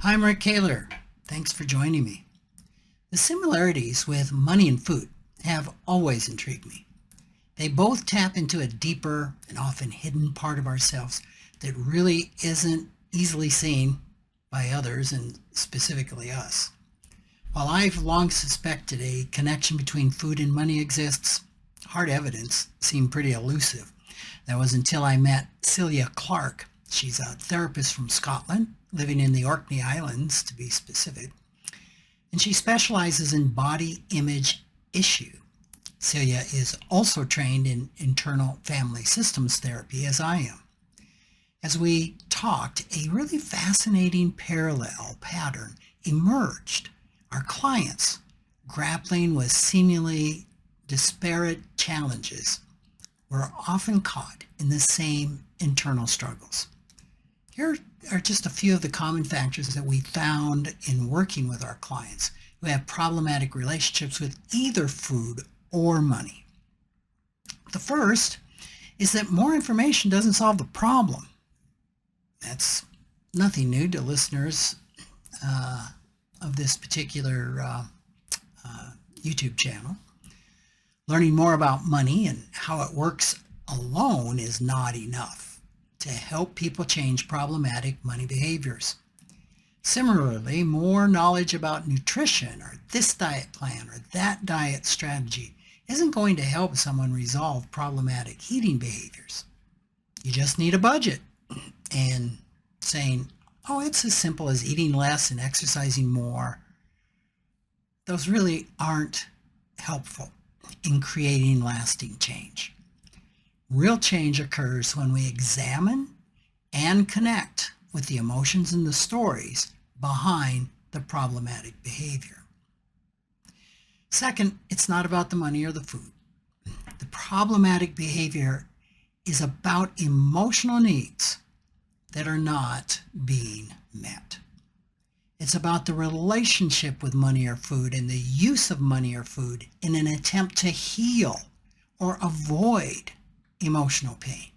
Hi, I'm Rick Kaler. Thanks for joining me. The similarities with money and food have always intrigued me. They both tap into a deeper and often hidden part of ourselves that really isn't easily seen by others and specifically us. While I've long suspected a connection between food and money exists, hard evidence seemed pretty elusive. That was until I met Celia Clark. She's a therapist from Scotland, living in the Orkney Islands to be specific, and she specializes in body image issue. Celia is also trained in internal family systems therapy, as I am. As we talked, a really fascinating parallel pattern emerged. Our clients, grappling with seemingly disparate challenges, were often caught in the same internal struggles. Here are just a few of the common factors that we found in working with our clients who have problematic relationships with either food or money. The first is that more information doesn't solve the problem. That's nothing new to listeners of this particular YouTube channel. Learning more about money and how it works alone is not enough to help people change problematic money behaviors. Similarly, more knowledge about nutrition or this diet plan or that diet strategy isn't going to help someone resolve problematic eating behaviors. You just need a budget and saying, oh, it's as simple as eating less and exercising more. Those really aren't helpful in creating lasting change. Real change occurs when we examine and connect with the emotions and the stories behind the problematic behavior. Second, it's not about the money or the food. The problematic behavior is about emotional needs that are not being met. It's about the relationship with money or food and the use of money or food in an attempt to heal or avoid emotional pain.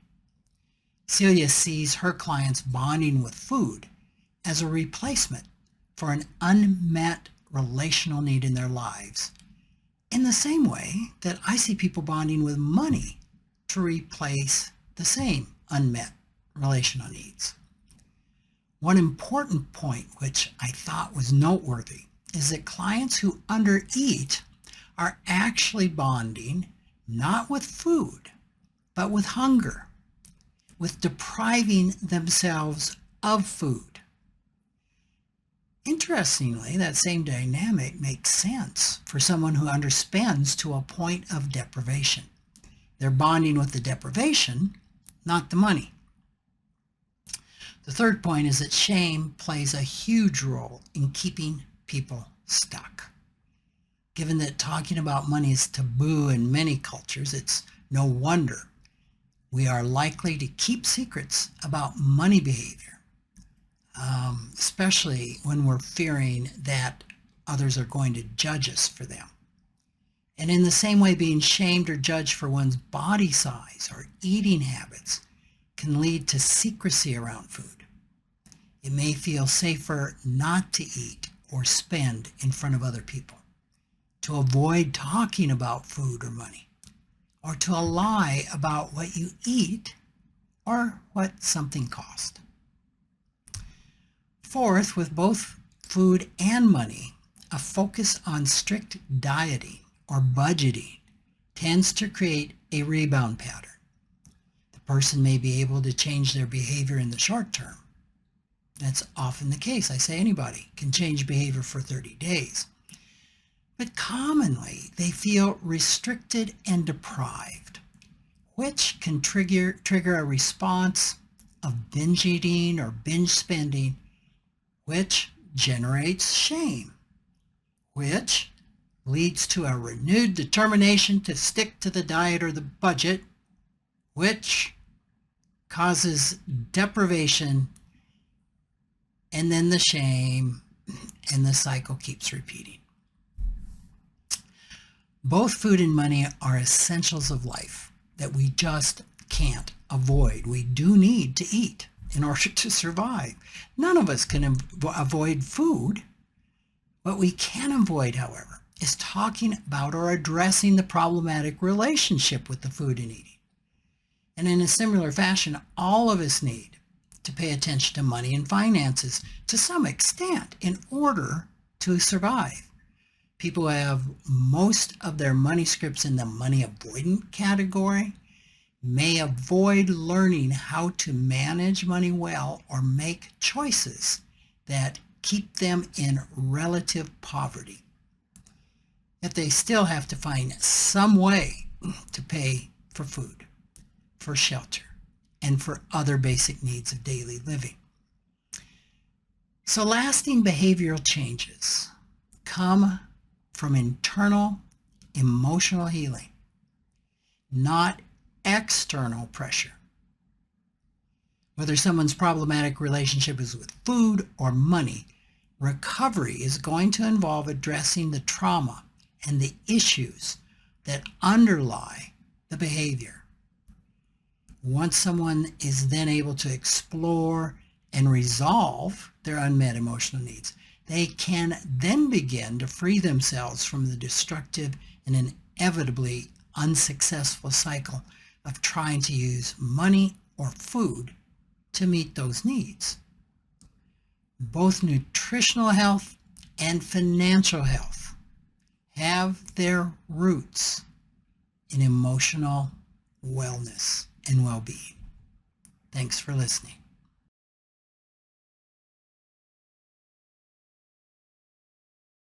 Celia sees her clients bonding with food as a replacement for an unmet relational need in their lives, in the same way that I see people bonding with money to replace the same unmet relational needs. One important point which I thought was noteworthy is that clients who undereat are actually bonding not with food, but with hunger, with depriving themselves of food. Interestingly, that same dynamic makes sense for someone who underspends to a point of deprivation. They're bonding with the deprivation, not the money. The third point is that shame plays a huge role in keeping people stuck. Given that talking about money is taboo in many cultures, it's no wonder we are likely to keep secrets about money behavior, especially when we're fearing that others are going to judge us for them. And in the same way, being shamed or judged for one's body size or eating habits can lead to secrecy around food. It may feel safer not to eat or spend in front of other people, to avoid talking about food or money, or to lie about what you eat or what something costs. Fourth, with both food and money, a focus on strict dieting or budgeting tends to create a rebound pattern. The person may be able to change their behavior in the short term. That's often the case. I say anybody can change behavior for 30 days. But commonly, they feel restricted and deprived, which can trigger a response of binge eating or binge spending, which generates shame, which leads to a renewed determination to stick to the diet or the budget, which causes deprivation, and then the shame, and the cycle keeps repeating. Both food and money are essentials of life that we just can't avoid. We do need to eat in order to survive. None of us can avoid food. What we can avoid, however, is talking about or addressing the problematic relationship with the food and eating. And in a similar fashion, all of us need to pay attention to money and finances to some extent in order to survive. People who have most of their money scripts in the money avoidant category may avoid learning how to manage money well or make choices that keep them in relative poverty. Yet they still have to find some way to pay for food, for shelter, and for other basic needs of daily living. So lasting behavioral changes come from internal emotional healing, not external pressure. Whether someone's problematic relationship is with food or money, recovery is going to involve addressing the trauma and the issues that underlie the behavior. Once someone is then able to explore and resolve their unmet emotional needs, they can then begin to free themselves from the destructive and inevitably unsuccessful cycle of trying to use money or food to meet those needs. Both nutritional health and financial health have their roots in emotional wellness and well-being. Thanks for listening.